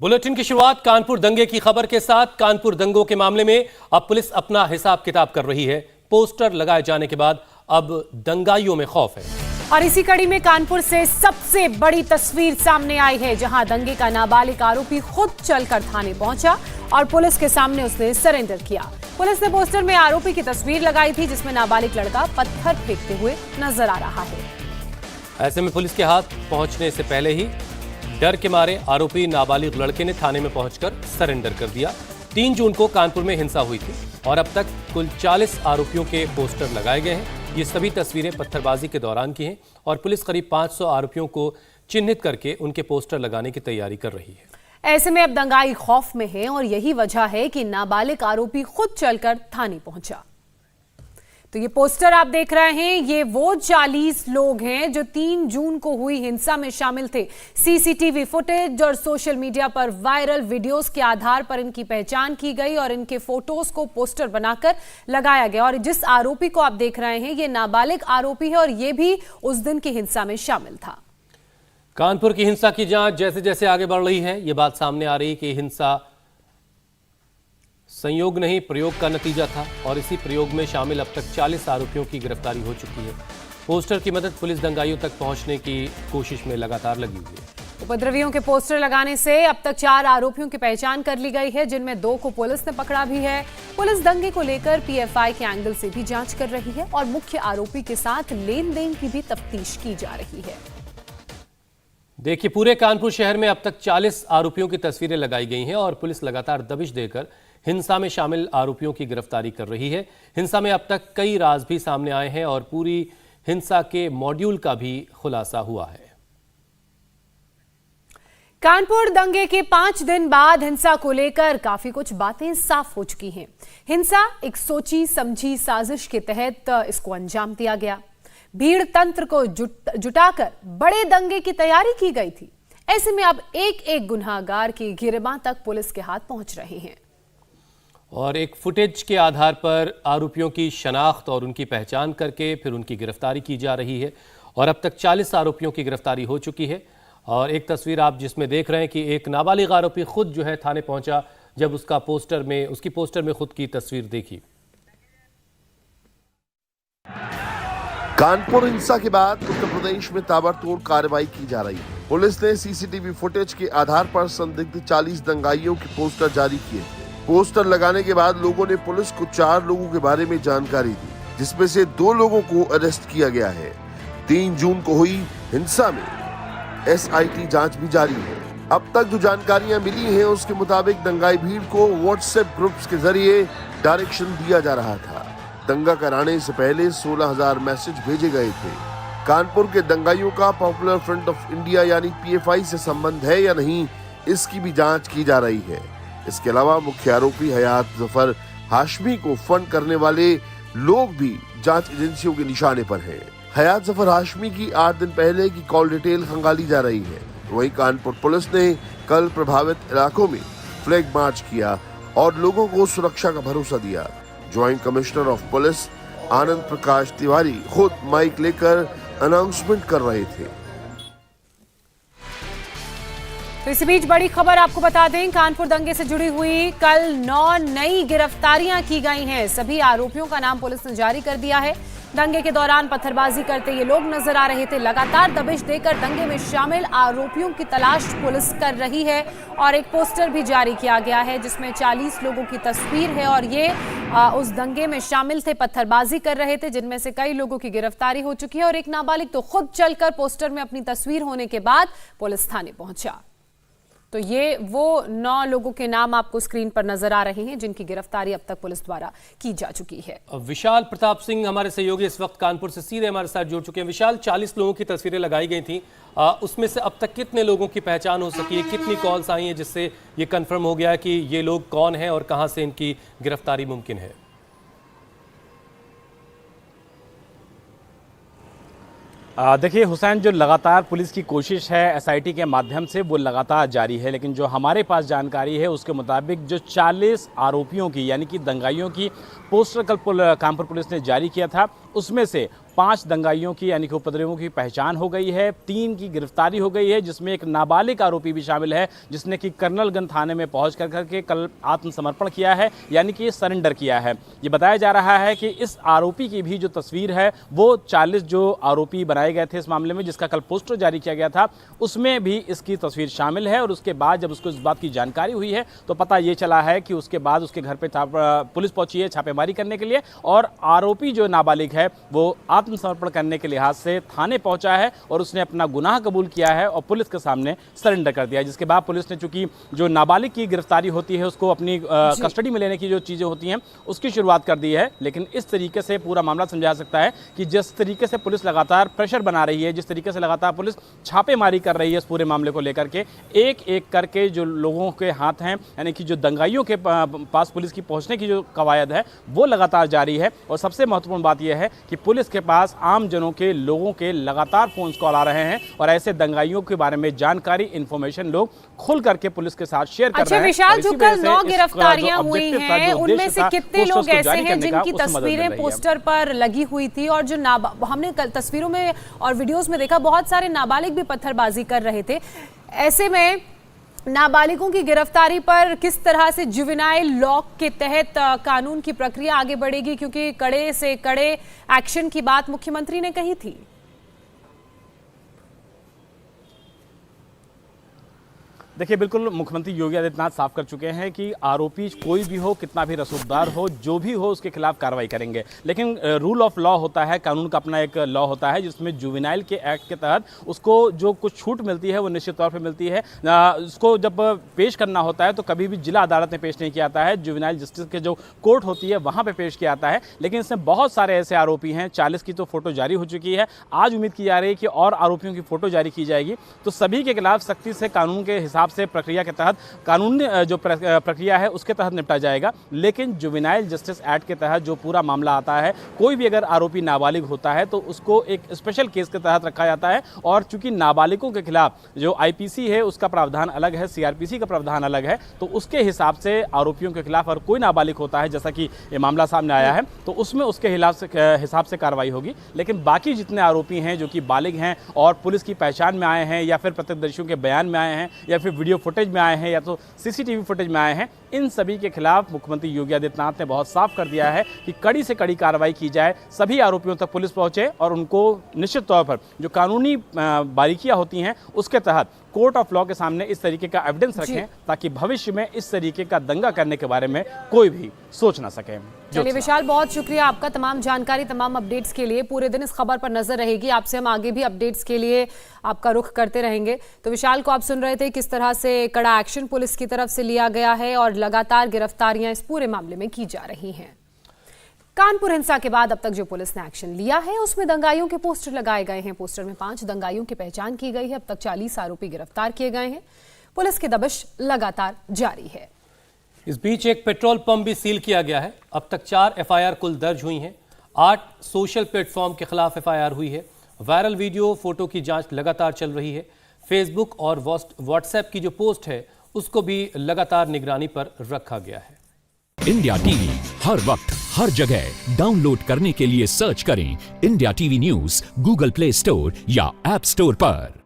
Bulletin की शुरुआत कानपुर दंगे की खबर के साथ। कानपुर दंगों के मामले में अब पुलिस अपना हिसाब किताब कर रही है। पोस्टर लगाए जाने के बाद अब दंगाइयों में खौफ है। और इसी कड़ी में कानपुर से सबसे बड़ी तस्वीर सामने आई है, जहां दंगे का नाबालिग आरोपी खुद चलकर थाने पहुंचा और पुलिस के सामने उसने सरेंडर किया। पुलिस ने पोस्टर में आरोपी की तस्वीर लगाई थी, जिसमें नाबालिग लड़का पत्थर फेंकते हुए नजर आ रहा है। ऐसे में पुलिस के हाथ पहुंचने से पहले ही डर के मारे आरोपी नाबालिग लड़के ने थाने में पहुंचकर सरेंडर कर दिया। 3 जून को कानपुर में हिंसा हुई थी और अब तक कुल 40 आरोपियों के पोस्टर लगाए गए हैं। ये सभी तस्वीरें पत्थरबाजी के दौरान की हैं और पुलिस करीब 500 आरोपियों को चिन्हित करके उनके पोस्टर लगाने की तैयारी कर रही है। ऐसे में अब दंगाई खौफ में है और यही वजह है कि नाबालिग आरोपी खुद चलकर थाने पहुंचा। तो ये पोस्टर आप देख रहे हैं, ये वो 40 लोग हैं जो 3 जून को हुई हिंसा में शामिल थे। सीसीटीवी फुटेज और सोशल मीडिया पर वायरल वीडियोस के आधार पर इनकी पहचान की गई और इनके फोटोज को पोस्टर बनाकर लगाया गया। और जिस आरोपी को आप देख रहे हैं, ये नाबालिग आरोपी है और ये भी उस दिन की हिंसा में शामिल था। कानपुर की हिंसा की जांच जैसे जैसे आगे बढ़ रही है, ये बात सामने आ रही है कि हिंसा संयोग नहीं प्रयोग का नतीजा था और इसी प्रयोग में शामिल अब तक 40 आरोपियों की गिरफ्तारी हो चुकी है। पोस्टर की मदद पुलिस दंगाइयों तक पहुंचने की कोशिश में लगातार लगी हुई है। उपद्रवियों के पोस्टर लगाने से अब तक 4 आरोपियों की पहचान कर ली गई है, जिनमें 2 को पुलिस ने पकड़ा भी है। पुलिस दंगे को लेकर पीएफआई के एंगल से भी जांच कर रही है और मुख्य आरोपी के साथ लेन देन की भी तफ्तीश की जा रही है। देखिए, पूरे कानपुर शहर में अब तक 40 आरोपियों की तस्वीरें लगाई गई हैं और पुलिस लगातार दबिश देकर हिंसा में शामिल आरोपियों की गिरफ्तारी कर रही है। हिंसा में अब तक कई राज भी सामने आए हैं और पूरी हिंसा के मॉड्यूल का भी खुलासा हुआ है। कानपुर दंगे के 5 दिन बाद हिंसा को लेकर काफी कुछ बातें साफ हो चुकी हैं। हिंसा एक सोची समझी साजिश के तहत इसको अंजाम दिया गया। भीड़ तंत्र को जुटाकर बड़े दंगे की तैयारी की गई थी। ऐसे में अब एक एक गुनहगार की गिरबां तक पुलिस के हाथ पहुंच रहे हैं और एक फुटेज के आधार पर आरोपियों की शनाख्त और उनकी पहचान करके फिर उनकी गिरफ्तारी की जा रही है। और अब तक 40 आरोपियों की गिरफ्तारी हो चुकी है। और एक तस्वीर आप जिसमें देख रहे हैं कि एक नाबालिग आरोपी खुद जो है थाने पहुंचा जब उसकी पोस्टर में खुद की तस्वीर देखी। कानपुर हिंसा के बाद उत्तर प्रदेश में ताबड़तोड़ कार्रवाई की जा रही है। पुलिस ने सीसीटीवी फुटेज के आधार पर संदिग्ध 40 दंगाइयों के पोस्टर जारी किए। पोस्टर लगाने के बाद लोगों ने पुलिस को 4 लोगों के बारे में जानकारी दी, जिसमें से 2 लोगों को अरेस्ट किया गया है। 3 जून को हुई हिंसा में एसआईटी जांच भी जारी है। अब तक जो जानकारियां मिली हैं, उसके मुताबिक दंगाई भीड़ को व्हाट्सएप ग्रुप्स के जरिए डायरेक्शन दिया जा रहा था। दंगा कराने से पहले 16,000 मैसेज भेजे गए थे। कानपुर के दंगाइयों का पॉपुलर फ्रंट ऑफ इंडिया यानी पीएफआई से संबंध है या नहीं, इसकी भी जांच की जा रही है। इसके अलावा मुख्य आरोपी हयात जफर हाशमी को फंड करने वाले लोग भी जांच एजेंसियों के निशाने पर हैं। हयात जफर हाशमी की 8 दिन पहले की कॉल डिटेल खंगाली जा रही है। वहीं कानपुर पुलिस ने कल प्रभावित इलाकों में फ्लैग मार्च किया और लोगों को सुरक्षा का भरोसा दिया। Joint commissioner of police Anand Prakash Tiwari खुद माइक लेकर अनाउंसमेंट कर रहे थे। तो इसी बीच बड़ी खबर आपको बता दें, कानपुर दंगे से जुड़ी हुई कल 9 नई गिरफ्तारियां की गई हैं। सभी आरोपियों का नाम पुलिस ने जारी कर दिया है। दंगे के दौरान पत्थरबाजी करते ये लोग नजर आ रहे थे। लगातार दबिश देकर दंगे में शामिल आरोपियों की तलाश पुलिस कर रही है और एक पोस्टर भी जारी किया गया है, जिसमें 40 लोगों की तस्वीर है और ये उस दंगे में शामिल थे, पत्थरबाजी कर रहे थे, जिनमें से कई लोगों की गिरफ्तारी हो चुकी है और एक नाबालिग तो खुद चलकर पोस्टर में अपनी तस्वीर होने के बाद पुलिस थाने पहुंचा। तो ये वो 9 लोगों के नाम आपको स्क्रीन पर नजर आ रहे हैं, जिनकी गिरफ्तारी अब तक पुलिस द्वारा की जा चुकी है। विशाल प्रताप सिंह हमारे सहयोगी इस वक्त कानपुर से सीधे हमारे साथ जुड़ चुके हैं। विशाल, 40 लोगों की तस्वीरें लगाई गई थी, उसमें से अब तक कितने लोगों की पहचान हो सकी है? कितनी कॉल्स आई हैं जिससे ये कंफर्म हो गया कि ये लोग कौन हैं और कहां से इनकी गिरफ्तारी मुमकिन है? देखिए हुसैन, जो लगातार पुलिस की कोशिश है एसआईटी के माध्यम से वो लगातार जारी है, लेकिन जो हमारे पास जानकारी है उसके मुताबिक जो 40 आरोपियों की यानी कि दंगाइयों की पोस्टर कल कानपुर पुलिस ने जारी किया था, उसमें से 5 दंगाइयों की यानी कि उपद्रवियों की पहचान हो गई है, 3 की गिरफ्तारी हो गई है, जिसमें एक नाबालिग आरोपी भी शामिल है जिसने कि कर्नलगंज थाने में पहुंच करके कल आत्मसमर्पण किया है, यानी कि सरेंडर किया है। ये बताया जा रहा है कि इस आरोपी की भी जो तस्वीर है वो 40 जो आरोपी बनाए गए थे इस मामले में, जिसका कल पोस्टर जारी किया गया था, उसमें भी इसकी तस्वीर शामिल है। और उसके बाद जब उसको इस बात की जानकारी हुई है तो पता ये चला है कि उसके बाद उसके घर पे पुलिस पहुंची है छापेमारी करने के लिए, और आरोपी जो नाबालिग है वो आत्मसमर्पण करने के लिहाज से थाने पहुंचा है और उसने अपना गुनाह कबूल किया है और पुलिस के सामने सरेंडर कर दिया। जिसके बाद पुलिस ने, चूंकि जो नाबालिग की गिरफ्तारी होती है उसको अपनी कस्टडी में लेने की जो चीज़ें होती हैं उसकी शुरुआत कर दी है, लेकिन इस तरीके से पूरा मामला समझा सकता है कि जिस तरीके से पुलिस लगातार प्रेशर बना रही है, जिस तरीके से लगातार पुलिस छापेमारी कर रही है इस पूरे मामले को लेकर के, एक एक करके जो लोगों के हाथ हैं यानी कि जो दंगाइयों के पास पुलिस की पहुंचने की जो कवायद है वो लगातार जारी है। और सबसे महत्वपूर्ण बात यह है कि पुलिस के पास आम जनों के, लोगों के लगातार फोन कॉल आ रहे हैं और ऐसे दंगाइयों के बारे में जानकारी, इन्फॉर्मेशन लोग खुल करके पुलिस के साथ शेयर कर रहे हैं। विशाल, जो कल 9 गिरफ्तारियां हुई हैं उनमें से कितने लोग ऐसे हैं जिनकी तस्वीरें पोस्टर पर लगी हुई थी, और जो हमने कल तस्वीरों में और वीडियोस में देखा बहुत सारे नाबालिग भी पत्थरबाजी कर रहे थे। ऐसे में नाबालिगों की गिरफ्तारी पर किस तरह से जुवेनाइल लॉ के तहत कानून की प्रक्रिया आगे बढ़ेगी, क्योंकि कड़े से कड़े एक्शन की बात मुख्यमंत्री ने कही थी। देखिए, बिल्कुल मुख्यमंत्री योगी आदित्यनाथ साफ कर चुके हैं कि आरोपी कोई भी हो, कितना भी रसूखदार हो, जो भी हो, उसके खिलाफ कार्रवाई करेंगे। लेकिन रूल ऑफ लॉ होता है, कानून का अपना एक लॉ होता है जिसमें जुवेनाइल के एक्ट के तहत उसको जो कुछ छूट मिलती है वो निश्चित तौर पे मिलती है। उसको जब पेश करना होता है तो कभी भी जिला अदालत में पेश नहीं किया जाता है, जुवेनाइल जस्टिस के जो कोर्ट होती है वहाँ पर पेश किया जाता है। लेकिन इसमें बहुत सारे ऐसे आरोपी हैं, 40 की तो फोटो जारी हो चुकी है, आज उम्मीद की जा रही है कि और आरोपियों की फोटो जारी की जाएगी। तो सभी के खिलाफ सख्ती से कानून के हिसाब से प्रक्रिया के तहत, कानून जो प्रक्रिया है उसके तहत निपटा जाएगा। लेकिन जुवेनाइल जस्टिस एक्ट के तहत जो पूरा मामला आता है, कोई भी अगर आरोपी नाबालिग होता है तो उसको एक स्पेशल केस के तहत रखा जाता है। और चूंकि नाबालिगों के खिलाफ जो आईपीसी है उसका प्रावधान अलग है, सीआरपीसी का प्रावधान अलग है, तो उसके हिसाब से आरोपियों के खिलाफ अगर कोई नाबालिग होता है, जैसा कि ये मामला सामने आया है, तो उसमें उसके हिसाब से कार्रवाई होगी। लेकिन बाकी जितने आरोपी हैं जो कि बालिग हैं और पुलिस की पहचान में आए हैं या फिर प्रत्यक्षदर्शियों के बयान में आए हैं या फिर वीडियो फुटेज में आए हैं या तो सीसीटीवी फुटेज में आए हैं, इन सभी के खिलाफ मुख्यमंत्री योगी आदित्यनाथ ने बहुत साफ कर दिया है कि कड़ी से कड़ी कार्रवाई की जाए, सभी आरोपियों तक पुलिस पहुंचे और उनको निश्चित तौर पर जो कानूनी बारीकियां होती हैं उसके तहत कोर्ट ऑफ लॉ के सामने इस तरीके का एविडेंस रखें ताकि भविष्य में इस तरीके का दंगा करने के बारे में कोई भी सोच ना सके। चलिए विशाल, बहुत शुक्रिया आपका तमाम जानकारी, तमाम अपडेट्स के लिए। पूरे दिन इस खबर पर नजर रहेगी, आपसे हम आगे भी अपडेट्स के लिए आपका रुख करते रहेंगे। तो विशाल को आप सुन रहे थे किस तरह से कड़ा एक्शन पुलिस की तरफ से लिया गया है और लगातार गिरफ्तारियां इस पूरे मामले में की जा रही हैं। कानपुर हिंसा के बाद अब तक जो पुलिस ने एक्शन लिया है उसमें दंगाइयों के पोस्टर लगाए गए हैं। पोस्टर में 5 दंगाइयों की पहचान की गई है। अब तक 40 आरोपी गिरफ्तार किए गए हैं। पुलिस की दबिश लगातार जारी है। इस बीच एक पेट्रोल पंप भी सील किया गया है। अब तक 4 एफआईआर कुल दर्ज हुई हैं। 8 सोशल प्लेटफॉर्म के खिलाफ एफआईआर हुई है। वायरल वीडियो, फोटो की जांच लगातार चल रही है। फेसबुक और व्हाट्सएप की जो पोस्ट है उसको भी लगातार निगरानी पर रखा गया है। इंडिया टीवी हर वक्त हर जगह डाउनलोड करने के लिए सर्च करें India TV news Google play store या ऐप स्टोर पर।